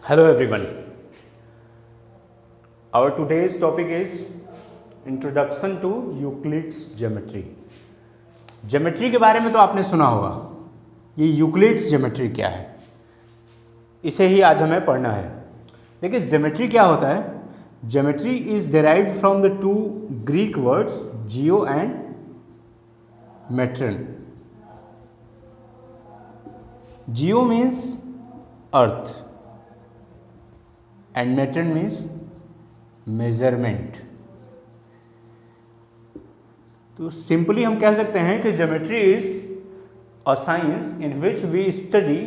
Hello everyone. Our today's topic is Introduction to Euclid's Geometry. Geometry के बारे में तो आपने सुना होगा। ये यूक्लिड्स ज्योमेट्री क्या है, इसे ही आज हमें पढ़ना है। देखिए ज्योमेट्री क्या होता है। Geometry is derived from the two Greek words geo and metron. Geo means earth and metron means measurement। तो सिंपली हम कह सकते हैं कि geometry is a science in which we study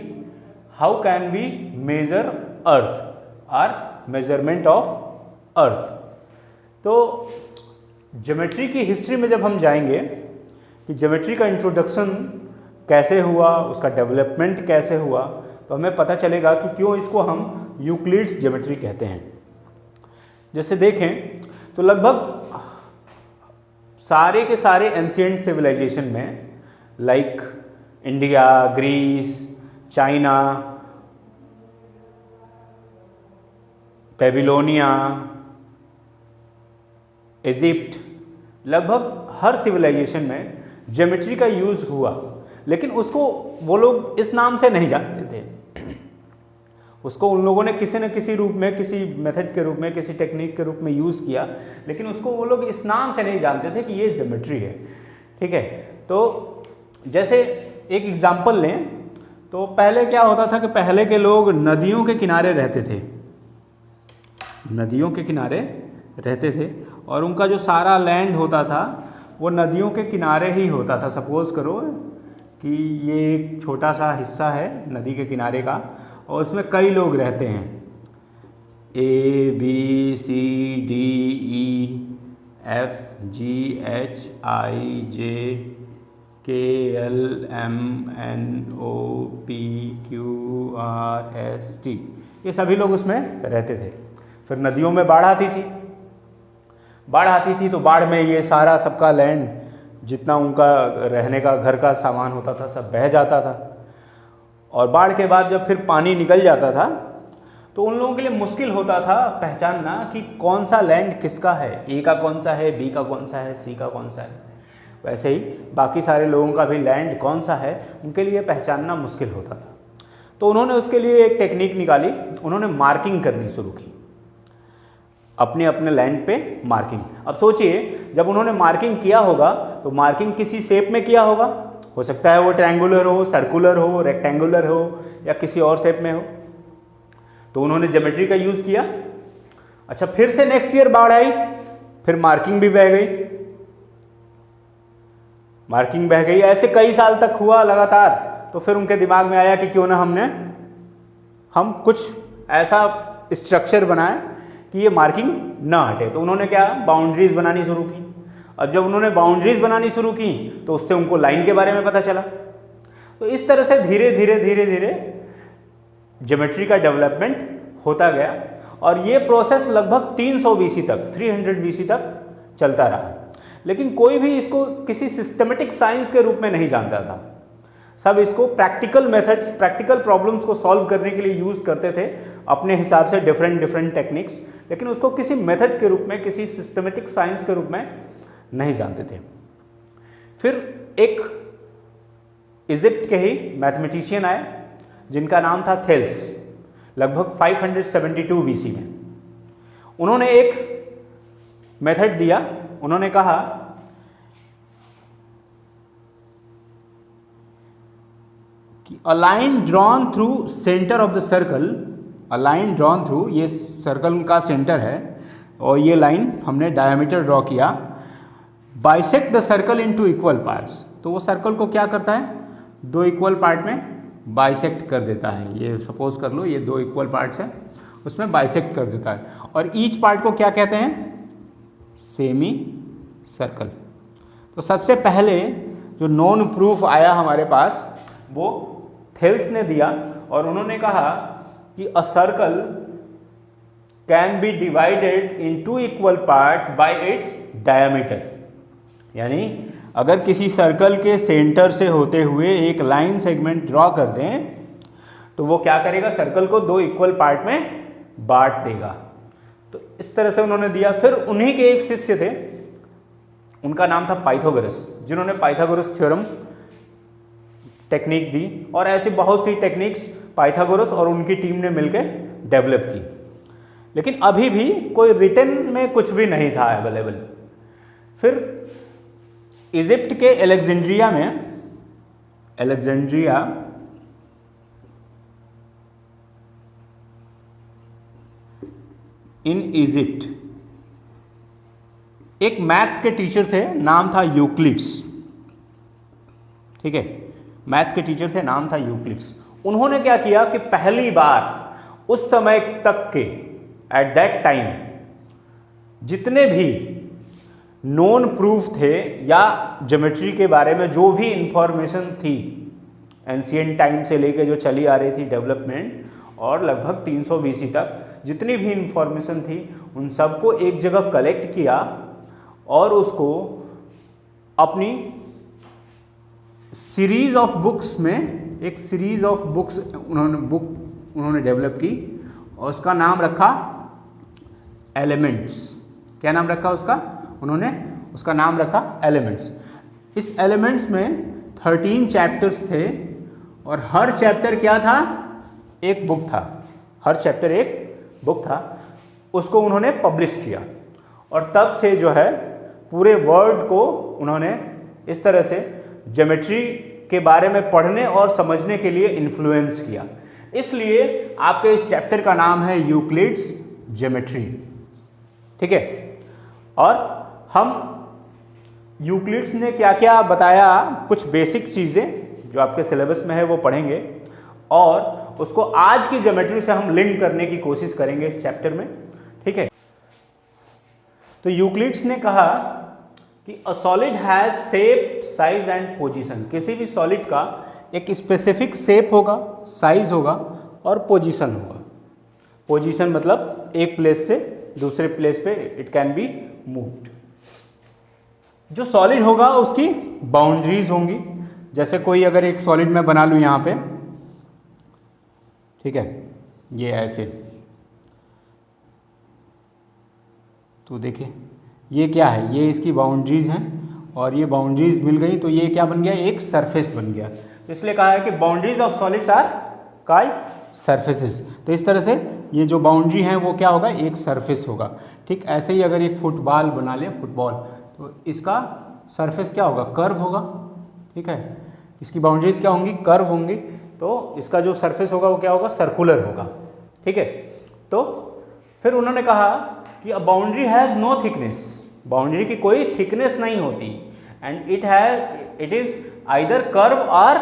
how can we measure earth or measurement of earth. तो geometry की history में जब हम जाएंगे कि ज्योमेट्री का इंट्रोडक्शन कैसे हुआ, उसका डेवलपमेंट कैसे हुआ, तो हमें पता चलेगा कि क्यों इसको हम यूक्लिड्स ज्योमेट्री कहते हैं। जैसे देखें तो लगभग सारे के सारे एंशिएंट सिविलाइजेशन में like India, Greece, China, Babylonia, Egypt, लगभग हर सिविलाइजेशन में ज्योमेट्री का यूज हुआ, लेकिन उसको वो लोग इस नाम से नहीं जानते थे। उसको उन लोगों ने किसी न किसी रूप में, किसी मेथड के रूप में, किसी टेक्निक के रूप में यूज़ किया, लेकिन उसको वो लोग इस नाम से नहीं जानते थे कि ये ज्योमेट्री है। ठीक है, तो जैसे एक एग्जांपल लें तो पहले क्या होता था कि पहले के लोग नदियों के किनारे रहते थे, नदियों के किनारे रहते थे और उनका जो सारा लैंड होता था वो नदियों के किनारे ही होता था। सपोज करो कि ये एक छोटा सा हिस्सा है नदी के किनारे का और उसमें कई लोग रहते हैं, A B C D E F G H I J K L M N O P Q R S T, ये सभी लोग उसमें रहते थे। फिर नदियों में बाढ़ आती थी तो बाढ़ में ये सारा सबका लैंड, जितना उनका रहने का घर का सामान होता था, सब बह जाता था। और बाढ़ के बाद जब फिर पानी निकल जाता था तो उन लोगों के लिए मुश्किल होता था पहचानना कि कौन सा लैंड किसका है, ए का कौन सा है, बी का कौन सा है, सी का कौन सा है। वैसे ही बाकी सारे लोगों का भी लैंड कौन सा है उनके लिए पहचानना मुश्किल होता था। तो उन्होंने उसके लिए एक टेक्निक निकाली, उन्होंने मार्किंग करनी शुरू की, अपने अपने लैंड पे मार्किंग। अब सोचिए जब उन्होंने मार्किंग किया होगा तो मार्किंग किसी शेप में किया होगा, हो सकता है वो ट्रायंगुलर हो, सर्कुलर हो, रेक्टेंगुलर हो या किसी और शेप में हो। तो उन्होंने ज्योमेट्री का यूज़ किया। अच्छा, फिर से नेक्स्ट ईयर बाढ़ आई, फिर मार्किंग भी बह गई, मार्किंग बह गई। ऐसे कई साल तक हुआ लगातार। तो फिर उनके दिमाग में आया कि क्यों ना हम कुछ ऐसा स्ट्रक्चर बनाएं कि ये मार्किंग ना हटे। तो उन्होंने क्या, बाउंड्रीज बनानी शुरू की। अब जब उन्होंने बाउंड्रीज बनानी शुरू की तो उससे उनको लाइन के बारे में पता चला। तो इस तरह से धीरे धीरे ज्योमेट्री का डेवलपमेंट होता गया और ये प्रोसेस लगभग 300 बीसी तक, 300 बीसी तक चलता रहा। लेकिन कोई भी इसको किसी सिस्टमेटिक साइंस के रूप में नहीं जानता था। सब इसको प्रैक्टिकल मेथड्स, प्रैक्टिकल प्रॉब्लम्स को सॉल्व करने के लिए यूज़ करते थे अपने हिसाब से, डिफरेंट टेक्निक्स, लेकिन उसको किसी मेथड के रूप में, किसी सिस्टमेटिक साइंस के रूप में नहीं जानते थे। फिर एक इजिप्ट के ही मैथमेटिशियन आए जिनका नाम था थेल्स, लगभग 572 बीसी में। उन्होंने एक मेथड दिया। उन्होंने कहा कि a line drawn through centre of the circle, a line drawn through, ये सर्कल का सेंटर है और ये लाइन हमने डायमीटर ड्रॉ किया, bisect the circle into equal parts. तो वो सर्कल को क्या करता है, 2 इक्वल पार्ट में बाइसेक्ट कर देता है। ये सपोज कर लो ये 2 इक्वल पार्ट्स हैं, उसमें बाइसेक्ट कर देता है। और ईच पार्ट को क्या कहते हैं, सेमी सर्कल। तो सबसे पहले जो नॉन प्रूफ आया हमारे पास वो थेल्स ने दिया और उन्होंने कहा कि a circle can be divided in 2 equal parts bye its diameter. यानी अगर किसी सर्कल के सेंटर से होते हुए एक लाइन सेगमेंट ड्रॉ कर दें तो वो क्या करेगा, सर्कल को 2 इक्वल पार्ट में बांट देगा। तो इस तरह से उन्होंने दिया। फिर उन्हीं के एक शिष्य थे, उनका नाम था पाइथागोरस, जिन्होंने पाइथागोरस थ्योरम टेक्निक दी, और ऐसी बहुत सी टेक्निक्स पाइथागोरस और उनकी टीम ने मिलकर डेवलप की। लेकिन अभी भी कोई रिटन में कुछ भी नहीं था अवेलेबल। फिर इजिप्ट के अलेक्जेंड्रिया में, अलेक्जेंड्रिया इन इजिप्ट, एक मैथ्स के टीचर थे, नाम था यूक्लिड्स। ठीक है, मैथ्स के टीचर थे, नाम था यूक्लिड्स। उन्होंने क्या किया कि पहली बार उस समय तक के, एट दैट टाइम, जितने भी नोन प्रूफ थे या ज्योमेट्री के बारे में जो भी इंफॉर्मेशन थी एंशिएंट टाइम से लेके जो चली आ रही थी डेवलपमेंट, और लगभग 300 BC तक जितनी भी इंफॉर्मेशन थी उन सबको एक जगह कलेक्ट किया और उसको अपनी सीरीज ऑफ बुक्स में, एक सीरीज ऑफ बुक्स उन्होंने डेवलप की, और उसका नाम रखा एलिमेंट्स। क्या नाम रखा उसका? उन्होंने उसका नाम रखा एलिमेंट्स। इस एलिमेंट्स में 13 चैप्टर्स थे, और हर चैप्टर क्या था? एक बुक था। हर चैप्टर एक बुक था। उसको उन्होंने पब्लिश किया, और तब से जो है पूरे वर्ल्ड को उन्होंने इस तरह से ज्योमेट्री के बारे में पढ़ने और समझने के लिए इन्फ्लुएंस किया। इसलिए आपके इस चैप्टर का नाम है यूक्लिड्स ज्योमेट्री। ठीक है, और हम यूक्लिड्स ने क्या क्या बताया, कुछ बेसिक चीज़ें जो आपके सिलेबस में है वो पढ़ेंगे, और उसको आज की ज्योमेट्री से हम लिंक करने की कोशिश करेंगे इस चैप्टर में। ठीक है, तो यूक्लिड्स ने कहा कि a solid has shape, size and position. किसी भी सॉलिड का एक स्पेसिफिक शेप होगा, साइज होगा और पोजीशन होगा। पोजीशन मतलब एक प्लेस से दूसरे प्लेस पे इट कैन बी मूव्ड। जो सॉलिड होगा उसकी बाउंड्रीज होंगी। जैसे कोई अगर एक सॉलिड मैं बना लूँ यहाँ पे, ठीक है, ये ऐसे, तो देखिए ये क्या है, ये इसकी बाउंड्रीज हैं, और ये बाउंड्रीज मिल गई तो ये क्या बन गया? एक सरफेस बन गया। तो इसलिए कहा है कि boundaries of solids are called surfaces. तो इस तरह से ये जो बाउंड्री है वो क्या होगा? एक सरफेस होगा। ठीक ऐसे ही अगर एक फुटबॉल बना ले, फुटबॉल, तो इसका सरफेस क्या होगा? कर्व होगा। ठीक है, इसकी बाउंड्रीज क्या होंगी? कर्व होंगी। तो इसका जो सरफेस होगा वो क्या होगा? सर्कुलर होगा। ठीक है, तो फिर उन्होंने कहा कि a boundary has no thickness. Boundary की कोई थिकनेस नहीं होती, and it is either curve or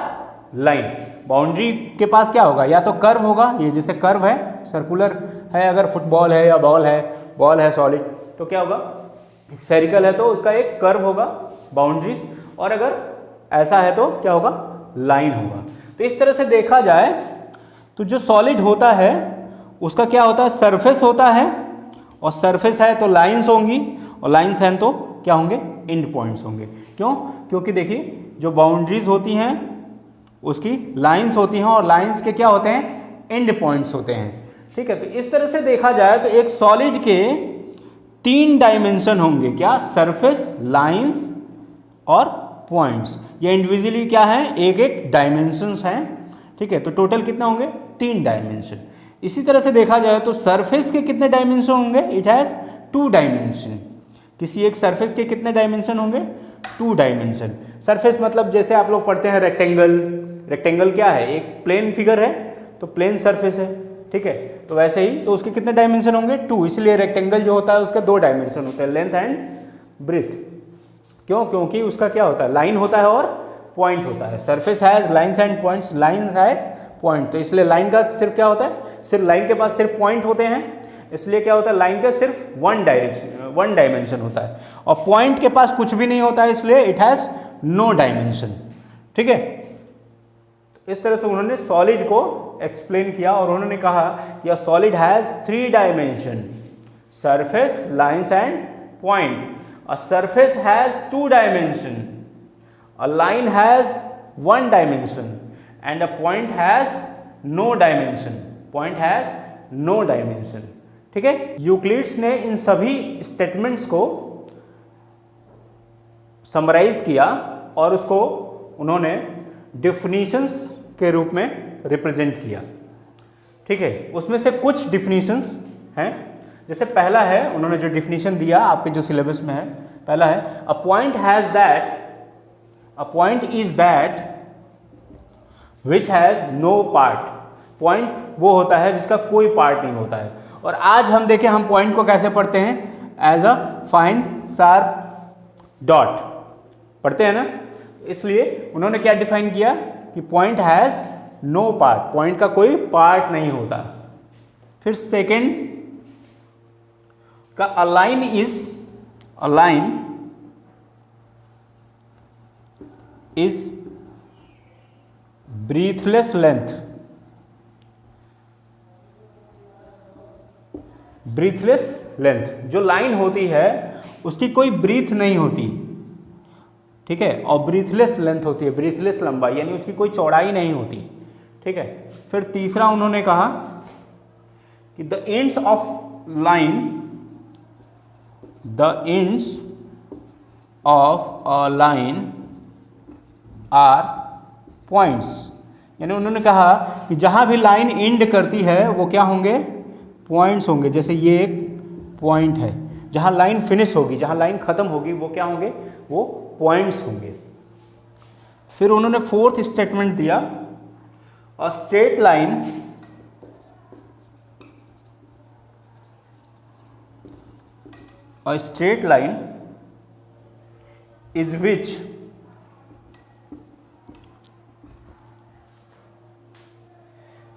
line. Boundary के पास क्या होगा? या तो कर्व होगा, ये जैसे कर्व है, सर्कुलर है, अगर फुटबॉल है या बॉल है सॉलिड, तो क्या होगा? स्फेरिकल है तो उसका एक कर्व होगा बाउंड्रीज, और अगर ऐसा है तो क्या होगा? लाइन होगा। तो इस तरह से देखा जाए तो जो सॉलिड होता है उसका क्या होता है? सरफेस होता है, और सरफेस है तो लाइंस होंगी, और लाइंस हैं तो क्या होंगे? एंड पॉइंट्स होंगे। क्यों? क्योंकि देखिए जो बाउंड्रीज होती हैं उसकी लाइंस होती हैं, और लाइंस के क्या होते हैं? एंड पॉइंट्स होते हैं। ठीक है, तो इस तरह से देखा जाए तो एक सॉलिड के 3 डायमेंशन होंगे। क्या? सरफेस, लाइंस और पॉइंट्स। ये इंडिविजुअली क्या है? एक एक डायमेंशंस हैं। ठीक है, तो टोटल कितना होंगे? 3 डायमेंशन। इसी तरह से देखा जाए तो सरफेस के कितने डायमेंशन होंगे? It has 2 dimension. किसी एक सरफेस के कितने डायमेंशन होंगे? 2 डायमेंशन। सरफेस मतलब जैसे आप लोग पढ़ते हैं रेक्टेंगल। रेक्टेंगल क्या है? एक प्लेन फिगर है तो प्लेन सरफेस है। ठीक है, तो वैसे ही तो उसके कितने डायमेंशन होंगे? 2। इसलिए रेक्टेंगल जो होता है उसका 2 डायमेंशन होते हैं, लेंथ एंड ब्रेथ। क्यों? क्योंकि उसका क्या होता है? लाइन होता है और पॉइंट होता है। Surface has lines and points, line है पॉइंट। तो इसलिए लाइन का सिर्फ क्या होता है? सिर्फ लाइन के पास सिर्फ पॉइंट होते हैं, इसलिए क्या होता है? लाइन का सिर्फ 1 डायमेंशन होता है, और पॉइंट के पास कुछ भी नहीं होता है, इसलिए इट हैज नो डायमेंशन। ठीक है, इस तरह से उन्होंने सॉलिड को एक्सप्लेन किया, और उन्होंने कहा कि a solid has 3 dimension, surface, lines and point. A surface has 2 dimension, a line has 1 dimension, and a point has no dimension, point has no dimension. ठीक है, यूक्लिड्स ने इन सभी स्टेटमेंट्स को समराइज किया और उसको उन्होंने डिफिनीशंस के रूप में रिप्रेजेंट किया। ठीक है, उसमें से कुछ डिफिनीशंस हैं, जैसे पहला है, उन्होंने जो डिफिनीशन दिया आपके जो सिलेबस में है, पहला है a point has that, a point is that which has no part. Point वो होता है जिसका कोई पार्ट नहीं होता है। और आज हम देखें हम पॉइंट को कैसे पढ़ते हैं, as a fine sharp dot पढ़ते हैं ना। इसलिए उन्होंने क्या डिफाइन किया कि point has no part, point का कोई पार्ट नहीं होता। फिर सेकेंड का a line is breadthless length, breadthless length, जो लाइन होती है उसकी कोई ब्रीथ नहीं होती। ठीक है, और ब्रीथलेस लेंथ होती है, ब्रीथलेस लंबाई, यानी उसकी कोई चौड़ाई नहीं होती। ठीक है, फिर तीसरा उन्होंने कहा कि the ends of line, the ends of a line are points, यानी उन्होंने कहा कि जहां भी लाइन एंड करती है वो क्या होंगे, पॉइंट्स होंगे। जैसे ये एक पॉइंट है, जहां लाइन फिनिश होगी, जहां लाइन खत्म होगी, वो क्या होंगे, वो पॉइंट्स होंगे। फिर उन्होंने फोर्थ स्टेटमेंट दिया a straight line is which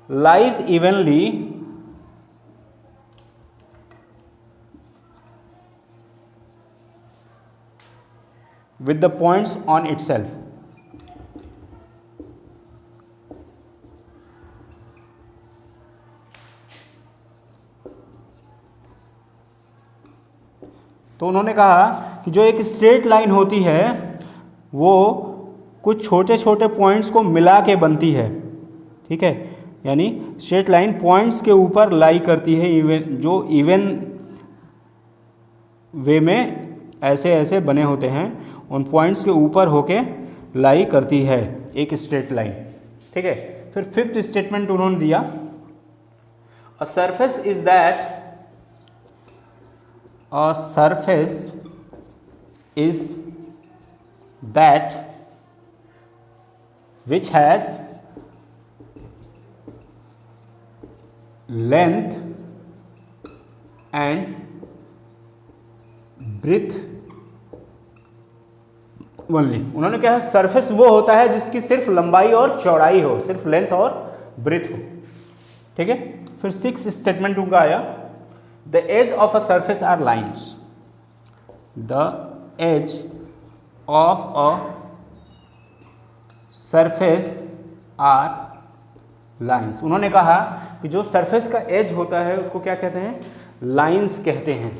lies evenly with the points on itself। तो उन्होंने कहा कि जो एक स्ट्रेट लाइन होती है वो कुछ छोटे छोटे पॉइंट्स को मिला के बनती है। ठीक है, यानी स्ट्रेट लाइन पॉइंट्स के ऊपर लाई करती है, जो इवन वे में ऐसे ऐसे बने होते हैं, उन पॉइंट्स के ऊपर होके लाई करती है एक स्ट्रेट लाइन। ठीक है, फिर फिफ्थ स्टेटमेंट उन्होंने दिया a surface is that, a surface is that which has length and breadth only. उन्होंने कहा सरफेस वो होता है जिसकी सिर्फ लंबाई और चौड़ाई हो, सिर्फ लेंथ और ब्रीथ हो। ठीक है, फिर सिक्स स्टेटमेंट उनका आया the edge of a surface are lines, the edge of a surface are lines. उन्होंने कहा कि जो सरफेस का एज होता है उसको क्या कहते हैं, लाइन्स कहते हैं।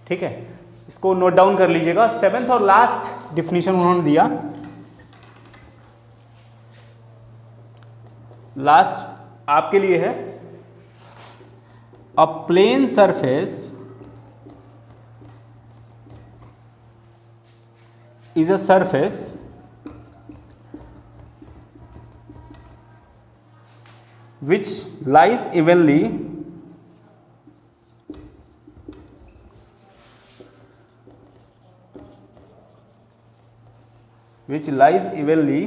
ठीक है, इसको नोट डाउन कर लीजिएगा। सेवेंथ और लास्ट डिफिनीशन उन्होंने दिया, लास्ट आपके लिए है a plane surface is a surface which lies evenly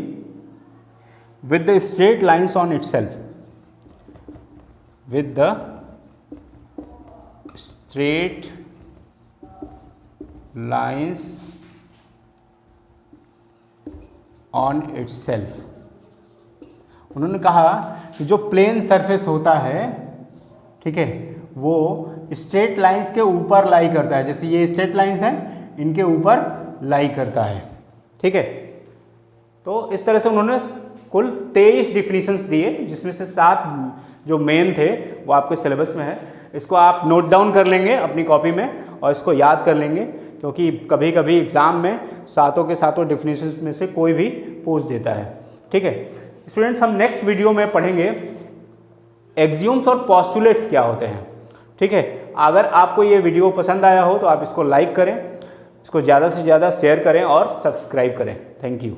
with the straight lines on itself, with the straight lines on itself। उन्होंने कहा कि जो प्लेन सरफेस होता है, ठीक है, वो स्ट्रेट लाइंस के ऊपर लाई करता है। जैसे ये स्ट्रेट लाइंस हैं, इनके ऊपर लाई करता है। ठीक है, तो इस तरह से उन्होंने कुल 23 डिफिनीशंस दिए, जिसमें से 7 जो मेन थे वो आपके सिलेबस में है। इसको आप नोट डाउन कर लेंगे अपनी कॉपी में और इसको याद कर लेंगे, क्योंकि कभी कभी एग्जाम में सातों के सातों डिफिनीशंस में से कोई भी पूछ देता है। ठीक है स्टूडेंट्स, हम नेक्स्ट वीडियो में पढ़ेंगे एक्सियोम्स और पॉस्टुलेट्स क्या होते हैं। ठीक है, अगर आपको ये वीडियो पसंद आया हो तो आप इसको लाइक करें, इसको ज़्यादा से ज़्यादा शेयर करें और सब्सक्राइब करें। Thank you.